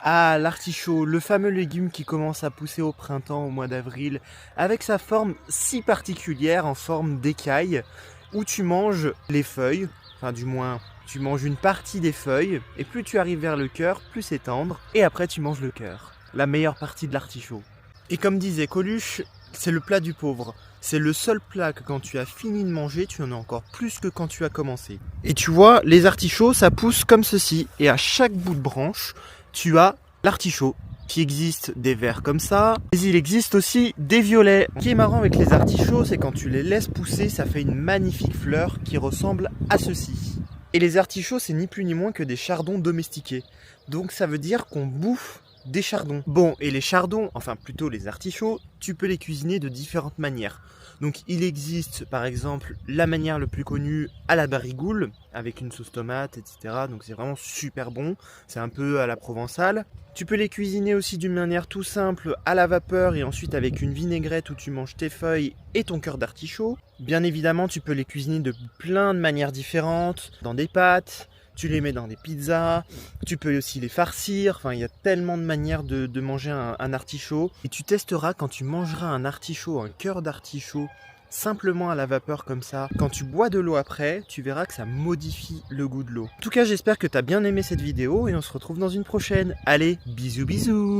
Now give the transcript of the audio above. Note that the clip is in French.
Ah, l'artichaut, le fameux légume qui commence à pousser au printemps, au mois d'avril, avec sa forme si particulière en forme d'écaille, où tu manges les feuilles, enfin du moins tu manges une partie des feuilles, et plus tu arrives vers le cœur, plus c'est tendre, et après tu manges le cœur, la meilleure partie de l'artichaut. Et comme disait Coluche, c'est le plat du pauvre. C'est le seul plat que quand tu as fini de manger, tu en as encore plus que quand tu as commencé. Et tu vois, les artichauts, ça pousse comme ceci. Et à chaque bout de branche, tu as l'artichaut. Il existe des verts comme ça, mais il existe aussi des violets. Ce qui est marrant avec les artichauts, c'est quand tu les laisses pousser, ça fait une magnifique fleur qui ressemble à ceci. Et les artichauts, c'est ni plus ni moins que des chardons domestiqués. Donc ça veut dire qu'on bouffe des chardons. Bon, et les chardons, enfin plutôt les artichauts, tu peux les cuisiner de différentes manières. Donc il existe par exemple la manière le plus connue à la barigoule, avec une sauce tomate, etc. Donc c'est vraiment super bon, c'est un peu à la provençale. Tu peux les cuisiner aussi d'une manière tout simple à la vapeur et ensuite avec une vinaigrette où tu manges tes feuilles et ton cœur d'artichaut. Bien évidemment, tu peux les cuisiner de plein de manières différentes, dans des pâtes. Tu les mets dans des pizzas, tu peux aussi les farcir, enfin il y a tellement de manières de manger un artichaut. Et tu testeras quand tu mangeras un artichaut, un cœur d'artichaut, simplement à la vapeur comme ça. Quand tu bois de l'eau après, tu verras que ça modifie le goût de l'eau. En tout cas, j'espère que tu as bien aimé cette vidéo et on se retrouve dans une prochaine. Allez, bisous bisous!